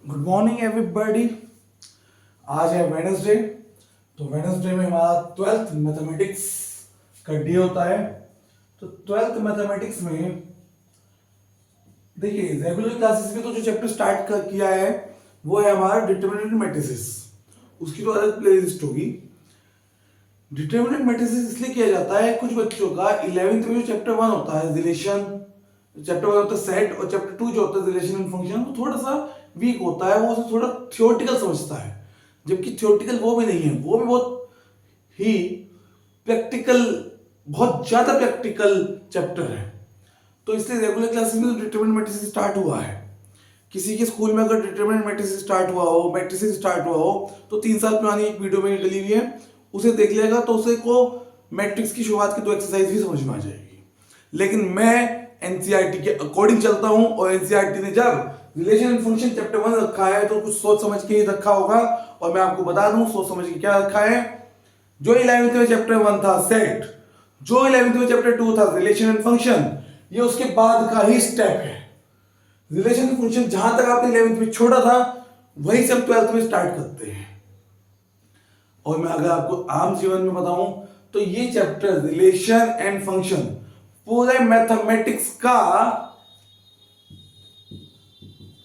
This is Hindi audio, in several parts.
Good morning everybody. आज है वेडनेसडे। तो वेडनेसडे में हमारा 12th मैथमेटिक्स का डे होता है। तो 12th मैथमेटिक्स में देखिए रेगुलर क्लासेस में तो जो चैप्टर स्टार्ट किया है वो है हमारा डिटरमिनेंट मैट्रिसेस। उसकी तो अलग प्लेलिस्ट होगी। डिटरमिनेंट मैट्रिसेस इसलिए किया जाता है कुछ बच्चों का 11th में जो चैप्टर 1 होता है रिलेशन, चैप्टर 1 होता है सेट, और चैप्टर 2 जो होता है रिलेशन एंड फंक्शन, वो थोड़ा सा वीक होता है। वो उसे थोड़ा थियोरेटिकल समझता है, जबकि थियोरेटिकल वो भी नहीं है, वो भी बहुत ही प्रैक्टिकल, बहुत ज्यादा प्रैक्टिकल चैप्टर है। तो इसलिए रेगुलर क्लासेस में डिटरमिनेंट मैट्रिसेस स्टार्ट हुआ है। किसी के स्कूल में अगर डिटरमिनेंट मैट्रिसेस स्टार्ट हुआ हो, मैट्रिसेस स्टार्ट हुआ हो, तो 3 साल पुरानी एक वीडियो में डली हुई है, उसे देख लेगा तो उसे को मैट्रिक्स की शुरुआत की 2 एक्सरसाइज भी समझ में आ जाएगी। लेकिन मैं एनसीईआरटी के अकॉर्डिंग चलता हूं, और एनसीईआरटी ने जब रिलेशन एंड फंक्शन चैप्टर 1 रखा है तो कुछ सोच समझ के ही रखा होगा। और मैं आपको बता दूं सोच समझ के क्या रखा है। जो 11th में चैप्टर 1 था सेट, जो 11th में चैप्टर 2 था रिलेशन एंड फंक्शन, ये उसके बाद का ही स्टेप है। रिलेशन एंड फंक्शन जहां तक आपने 11th में छोड़ा था वही से हम 12th में स्टार्ट करते हैं। और मैं अगर आपको आम जीवन में बताऊं तो ये चैप्टर रिलेशन एंड फंक्शन पूरे मैथमेटिक्स का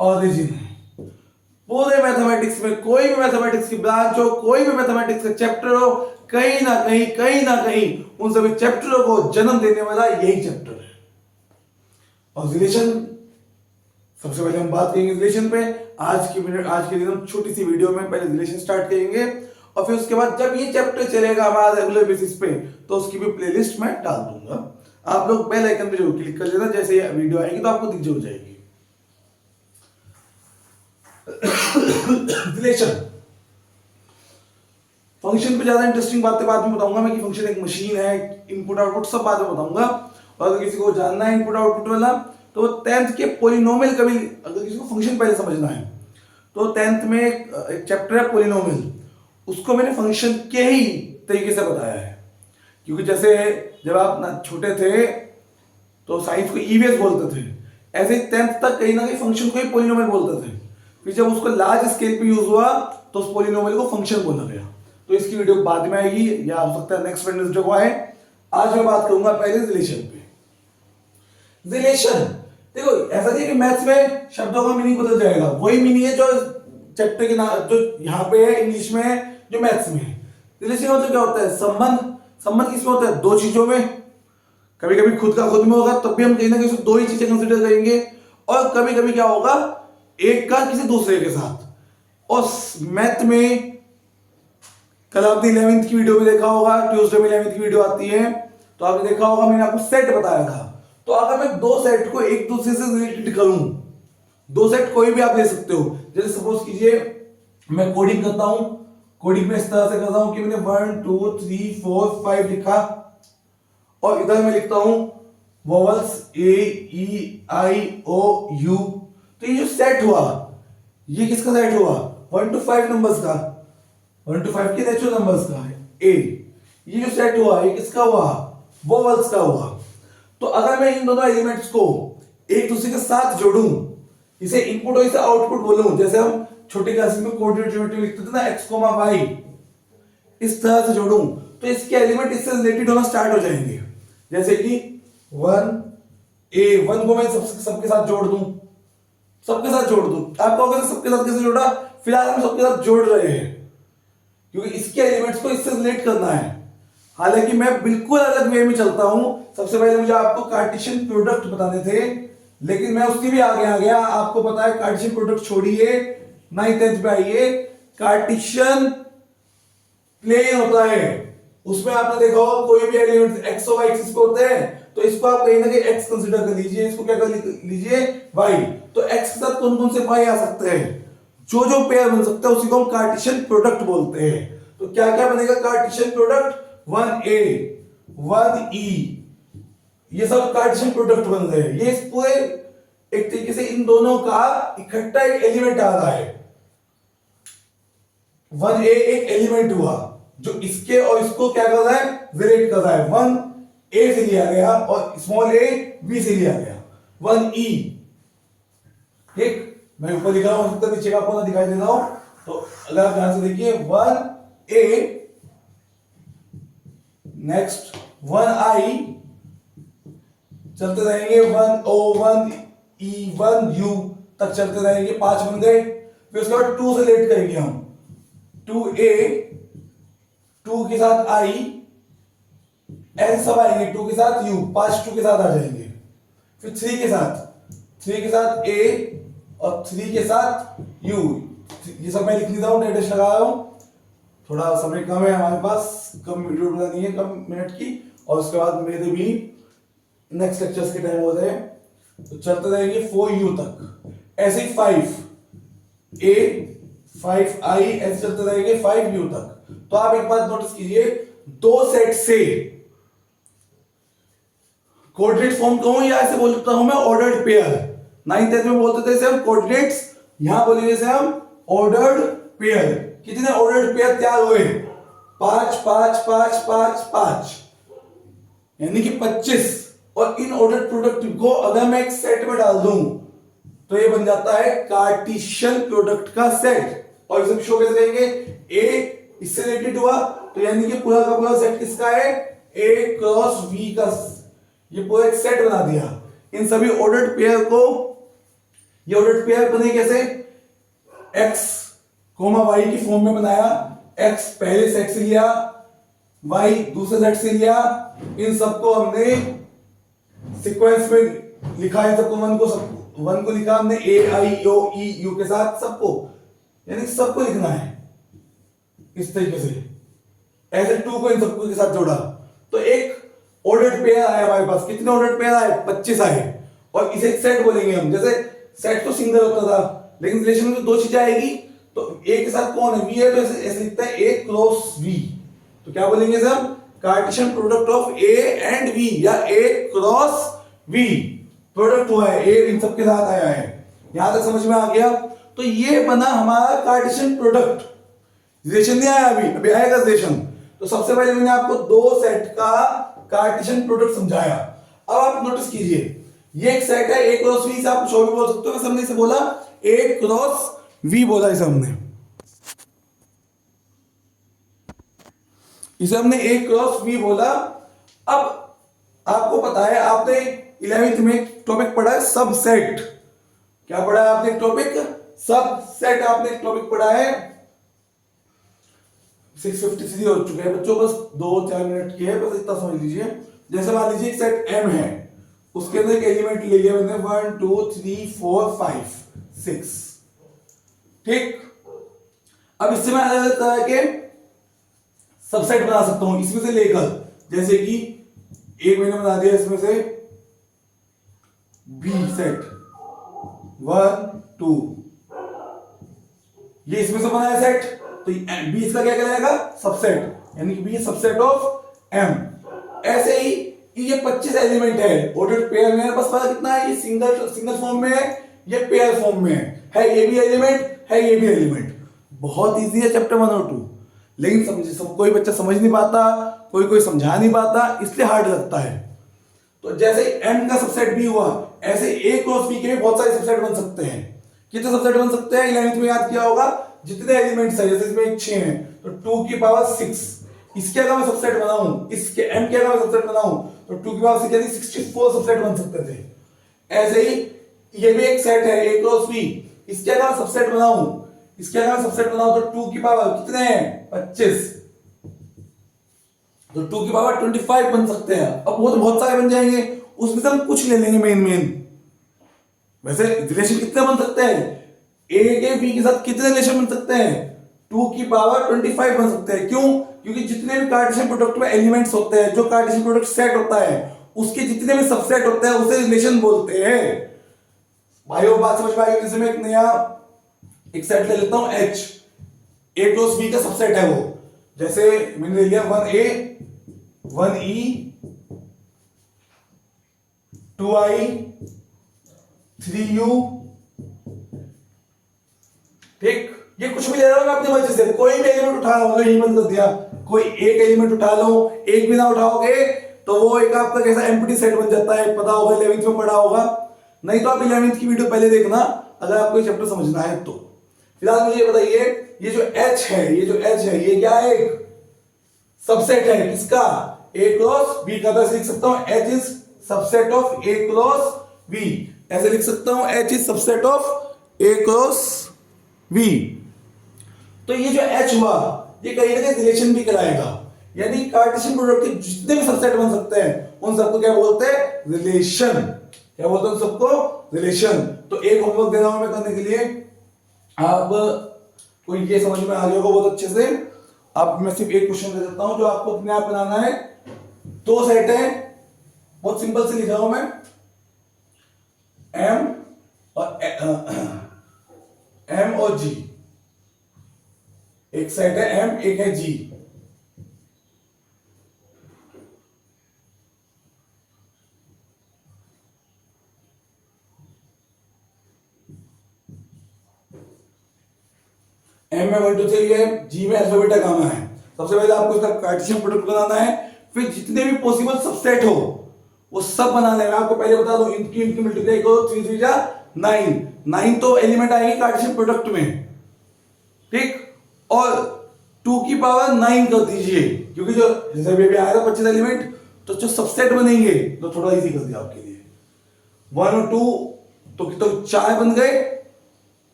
ओरिजिन है। पूरे मैथमेटिक्स में कोई भी मैथमेटिक्स की ब्रांच हो, कोई भी मैथमेटिक्स का चैप्टर हो, कहीं ना कहीं उन सभी चैप्टरों को जन्म देने वाला यही चैप्टर है। और रिलेशन, सबसे पहले हम बात करेंगे रिलेशन पे। आज के दिन हम छोटी सी वीडियो में पहले रिलेशन स्टार्ट करेंगे, और फिर उसके बाद जब ये चैप्टर चलेगा हमारा रेगुलर बेसिस पे तो उसकी भी प्लेलिस्ट मैं डाल दूंगा। आप लोग बेल आइकन पे जरूर क्लिक कर लेना, जैसे ये वीडियो आएगी तो आपको दिख जरूर जाएगी। रिलेशन फंक्शन पे ज्यादा इंटरेस्टिंग बातें बाद में बताऊंगा मैं कि फंक्शन एक मशीन है, इनपुट आउटपुट सब बाद में बताऊंगा। और अगर किसी को जानना है इनपुट आउटपुट वाला तो 10th के पॉलिनोमियल कभी, अगर किसी को फंक्शन पहले समझना है तो 10th में एक चैप्टर है पॉलिनोमियल, उसको मैंने फंक्शन के ही तरीके से बताया है। क्योंकि जैसे जब आप ना छोटे थे तो साइंस को ईवीएस बोलते थे, ऐसे ही 10th तक कहीं ना कहीं फंक्शन को ही पॉलिनोमियल बोलते थे। फिर जब उसको लार्ज स्केल पे यूज हुआ तो उस पॉलिनोमियल को फंक्शन बोला गया। तो इसकी वीडियो बाद में आएगी, या हो सकता है नेक्स्ट वेडनेसडे को आए। आज मैं बात करूंगा पहले रिलेशन पे। रिलेशन देखो ऐसा नहीं कि मैथ्स में शब्दों का मीनिंग बदल जाएगा, वही मीनिंग है जो चैप्टर के नाम जो यहाँ पे है इंग्लिश में है, जो मैथ्स में है। रिलेशन मतलब क्या होता है? संबंध। संबंध किसमें होता है? 2 चीजों में। कभी कभी खुद का खुद में होगा, तब भी हम कहीं ना कहीं 2 ही चीजें कंसिडर करेंगे। और कभी कभी क्या होगा, एक का किसी दूसरे के साथ। और मैथ में कल आपने 11th की वीडियो में देखा होगा, ट्यूसडे में 11th की वीडियो आती है तो आपने देखा होगा, मैंने आपको सेट बताया था। तो अगर मैं 2 सेट को एक दूसरे से रिलेटेड करूं, 2 सेट कोई भी आप ले सकते हो। जैसे सपोज कीजिए मैं कोडिंग करता हूं, कोडिंग में इस तरह से करता हूं कि मैंने 1 2 3 4 5 लिखा, और इधर मैं लिखता हूं vowels A E I O you. तो ये जो सेट हुआ, ये किसका सेट हुआ? 1 to 5 नंबर्स का, 1 to 5 के नेचुरल नंबर्स का है ए। ये जो सेट हुआ ये किसका हुआ? वोवल्स का हुआ। तो अगर मैं इन दोनों एलिमेंट्स को एक दूसरे के साथ जोड़ूं, इसे इनपुट और इसे आउटपुट बोलूं, जैसे हम छोटी क्लास में कोऑर्डिनेट ज्योमेट्री लिखते थे ना, x, y, इस तरह से जोड़ूं तो इसके एलिमेंट इससे रिलेटेड होना स्टार्ट हो जाएंगे। जैसे कि 1 को मैं सबके साथ जोड़ दूं, सबके साथ जोड़ दूं। आपको अगर सबके साथ कैसे जोड़ा? फिलहाल हम सबके साथ जोड़ रहे हैं क्योंकि इसके एलिमेंट्स को इससे रिलेट करना है। हालांकि मैं बिल्कुल अलग वे में चलता हूं। सबसे पहले मुझे आपको कार्टेशियन प्रोडक्ट बताने थे, लेकिन मैं उसके भी आगे आ गया। आपको पता है कार्टेशियन प्रोडक्ट छोड़िए, 9th 10th पे आइए। कार्टेशियन प्लेन होता है, उसमें आपने देखा होगा कोई भी एलिमेंट एक्स और वाई एक्सिस पे होते हैं, तो इसको आप कहीं ना कहीं एक्स कंसीडर कर लीजिए, इसको क्या कर लीजिए? वाई। तो एक्स के साथ कौन कौन से वाई आ सकते हैं? जो पेयर बन सकता है उसी को हम कार्टेशियन प्रोडक्ट बोलते हैं। तो क्या क्या बनेगा कार्टेशियन प्रोडक्ट? 1a 1e, ये सब कार्टेशियन प्रोडक्ट बन रहे हैं। ये इस पूरे एक तरीके से इन दोनों का इकट्ठा एक एलिमेंट आ रहा है। 1a एक एलिमेंट हुआ जो इसके और इसको क्या कर रहा है? रिलेट कर रहा है। 1a से लिया गया और स्मॉल a b से लिया गया। 1e ठीक मैं ऊपर लिख रहा हूं, तो नीचे का आपको ना दिखाई दे रहा हो, तो अगर आप ध्यान से देखिए 1A, नेक्स्ट 1I, चलते रहेंगे 1O, 1E, 1U तक चलते रहेंगे, 5 बन गए। फिर उसके बाद 2 से लेट करेंगे हम, 2A, 2 के साथ I, N सब आएंगे, 2 के साथ U, 5 2 के साथ आ जाएंगे। फिर 3 के साथ A और 3 के साथ U। ये सब मैं लिख नहीं रहा हूं, डेट लगा रहा हूं, थोड़ा समय कम है हमारे पास, कम वीडियो बनानी है, कम मिनट की, और उसके बाद मेरे भी नेक्स्ट लेक्चर्स के टाइम हो रहे हैं, तो चलते रहेंगे 4U तक। ऐसे ही 5A, 5I, ऐसे चलते रहेंगे 5U तक। तो आप एक बात नोटिस कीजिए, दो सेट से कोऑर्डिनेट फॉर्म कहूं या ऐसे बोलता हूं मैं ऑर्डर्ड पेयर। 9th 10th में बोलते थे इसे हम कोऑर्डिनेट्स, यहां बोलेंगे इसे हम ऑर्डर्ड पेयर। कितने ऑर्डर्ड पेयर तैयार हुए? 5 5 5 5 5, यानी कि 25। और इन ऑर्डर्ड प्रोडक्ट को अगर मैं एक सेट में डाल दूं तो ये बन जाता है कार्टेशियन प्रोडक्ट का सेट। और इसे शो कैसे करेंगे? ए इससे रिलेटेड हुआ तो यानी कि पूरा का पूरा सेट किसका है? A क्रॉस V का। ये पूरा एक सेट बना दिया इन सभी ऑर्डर्ड पेयर को। ये ऑर्डर्ड पेयर बने कैसे? x, y की फॉर्म में बनाया। x पहले सेट से लिया, y दूसरे सेट से लिया, इन सबको हमने सीक्वेंस में लिखा है, सबको वन को लिखा हमने A I O E U के साथ सबको, यानी सबको लिखना है इस तरीके से। ऐसे 2 को इन सबको के साथ जोड़ा तो एक ऑर्डर्ड पेयर आया हमारे पास। कितने ऑर्डर्ड पेयर आए? 25 आए। और इसे एक सेट बोलेंगे हम। जैसे सेट तो सिंगल होता था, लेकिन रिलेशन में दो चीजें आएगी, तो A के साथ कौन है? V है, तो ऐसे लिखता है A क्रॉस V। तो क्या बोलेंगे इसे हम? Cartesian product of A and V, या A क्रॉस V। प्रोडक्ट हुआ है, A इन सबके साथ आया है। यहां तक समझ में आ गया? तो ये बना हमारा कार्टेशियन प्रोडक्ट। रिलेशन नहीं आया अभी आएगा रिलेशन। तो सबसे पहले मैंने आपको दो सेट का कार्टेशियन प्रोडक्ट समझाया। अब आप नोटिस कीजिए, ये एक सेट है A क्रॉस V, से आप कुछ और भी बोल सकते हो। हमने इसे बोला A क्रॉस V, बोला इसे हमने A क्रॉस V बोला। अब आपको पता है, आपने 11th में टॉपिक पढ़ा है सबसेट। क्या पढ़ा है आपने? Topic subset. आपने टॉपिक पढ़ा है, 6:53 हो चुके हैं बच्चों, बस 2-4 मिनट की है, बस इतना समझ लीजिए। जैसे मान लीजिए एक सेट M है, उसके अंदर एक एलिमेंट ले लिया मैंने 1 2 3 4 5 6, ठीक। अब इससे मैं अलग अलग तरह के सबसेट बना सकता हूं इसमें से लेकर। जैसे कि एक मैंने बना दिया इसमें से B सेट 1 2, ये इसमें से बनाया सेट, तो B इसका क्या कहलाएगा? सबसेट, यानी कि B सबसेट ऑफ M। ऐसे ही ये 25 एलिमेंट है ऑर्डर्ड पेयर में। बस पता कितना है? ये सिंगल फॉर्म में है, ये पेयर फॉर्म में है ये भी एलिमेंट है, ये भी एलिमेंट। बहुत इजी है चैप्टर 1 और 2, लेकिन समझे कोई बच्चा समझ नहीं पाता, कोई समझा नहीं पाता, इसलिए हार्ड लगता है। तो जैसे M का सबसेट B हुआ, ऐसे A क्रॉस B के भी बहुत सारे सबसेट बन सकते हैं। कितने सबसेट बन सकते हैं? 11th में याद किया होगा, जितने एलिमेंट्स है, जैसे इसमें 6 हैं तो 2 की पावर 6। इसके अगर मैं सबसेट बनाऊं, इसके M के अगर मैं सबसेट बनाऊं तो 2 की पावर 6 यानी 64 सबसेट बन सकते थे। ऐसे ही ये भी एक सेट है A क्रॉस B, इसके अगर मैं सबसेट बनाऊं, तो 2 की पावर कितने हैं? 25, तो 2 की पावर 25 बन सकते हैं। अब वो तो बहुत सारे बन जाएंगे, उसमें से हम कुछ ले लेंगे मेन। वैसे रिलेशन कितने बन सकते हैं? A के B के साथ कितने रिलेशन बन सकते हैं? 2 की पावर 25 बन सकते हैं। क्यों? क्योंकि जितने भी कार्टेशियन प्रोडक्ट में एलिमेंट्स होते हैं, जो कार्टेशियन प्रोडक्ट सेट होता है, उसके जितने भी सबसेट होते हैं उसे रिलेशन बोलते हैं। भाइयों बात समझ में आ गई? जैसे मैं एक नया एक सेट ले लेता हूं H, A क्रॉस B का सबसेट है वो। जैसे मैंने ले लिया 1A 1E 2I 3U, ठीक। ये कुछ भी ले रहा हूं मैं अपनी मर्जी से, कोई भी एलिमेंट उठा लो, यही बंद कर दिया। कोई एक एलिमेंट उठा लो, एक भी ना उठाओगे तो वो एक आपका कैसा एम्प्टी सेट बन जाता है। पता होगा 11th में पढ़ा होगा, नहीं तो आप 11th की वीडियो पहले देखना, अगर आपको ये चैप्टर समझना है तो। फिलहाल मुझे ये बताइए, ये जो H है, ये क्या है? एक सबसेट है किसका? A क्रॉस B का। तो लिख सकता हूं H is subset of A cross B। ऐसे लिख सकता हूं H is subset of A cross B। तो ये जो H हुआ, ये कहीं ना कहीं रिलेशन भी कराएगा, यानी कार्टेशियन प्रोडक्ट के जितने भी सबसेट बन सकते हैं उन सबको क्या बोलते हैं? रिलेशन। क्या बोलते हैं उन सबको? रिलेशन। तो एक होमवर्क दे रहा हूं मैं करने के लिए, आप को ये समझ में आ गया होगा बहुत अच्छे से। अब मैं सिर्फ एक क्वेश्चन दे देता हूं जो आपको अपने आप बनाना है। दो सेट है, बहुत सिंपल से लिख रहा हूं मैं, M और G। एक सेट है M, एक है G। M में 1 2 3 है, G में अल्फा बीटा गामा है। सबसे पहले आपको इसका कार्टेशियन प्रोडक्ट बनाना है, फिर जितने भी पॉसिबल सबसेट हो वो सब बनाने हैं। मैं आपको पहले बता दूं, इनकी मल्टीप्लाई करो, 3 3 जा 9, 9 तो एलिमेंट आएंगे कार्टेशियन प्रोडक्ट में, ठीक। और 2 की पावर 9 कर दीजिए, क्योंकि जो रिजर्व में आया था 25 एलिमेंट, तो जो सबसेट बनेंगे तो थोड़ा इजी कर दिया आपके लिए। 1 और 2 तो 4 बन गए,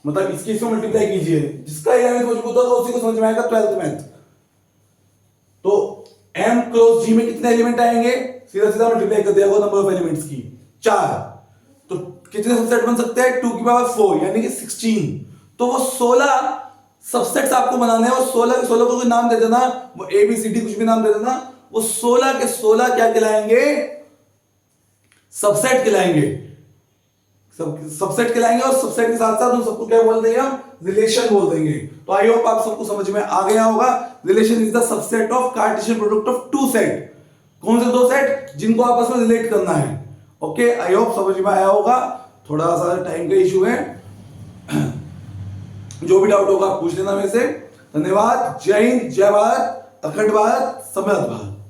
मतलब इसकी इसको मल्टीप्लाई कीजिए, जिसका 11th मजबूत होगा उसी को समझ में आएगा 12th मैथ। तो M क्रॉस G में कितने एलिमेंट आएंगे? सीधा सीधा मल्टीप्लाई कर दिया वो नंबर ऑफ एलिमेंट्स की, 4। तो कितने सबसेट बन सकते हैं? 2 की पावर 4 यानी कि 16। तो वो 16 सबसेट्स आपको बनाने हैं, और 16 के 16 को कोई नाम दे देना, वो ABCD कुछ भी नाम दे देना। वो 16 के 16 क्या कहलाएंगे? सबसेट कहलाएंगे। सबसेट कहलाएंगे, और सबसेट के साथ साथ उन सबको क्या बोल देंगे? हम रिलेशन बोल देंगे। तो आई होप आप सबको समझ में आ गया होगा। Relation is the subset of Cartesian product of two set. कौन से दो सेट? जिनको आपस में रिलेट करना है। ओके, आई होप समझ में आया होगा। थोड़ा सा टाइम का इशू है, जो भी डाउट होगा आप पूछ लेना मेरे से। धन्यवाद। जय हिंद, जय भारत, अखंड भारत, समृद्ध भारत।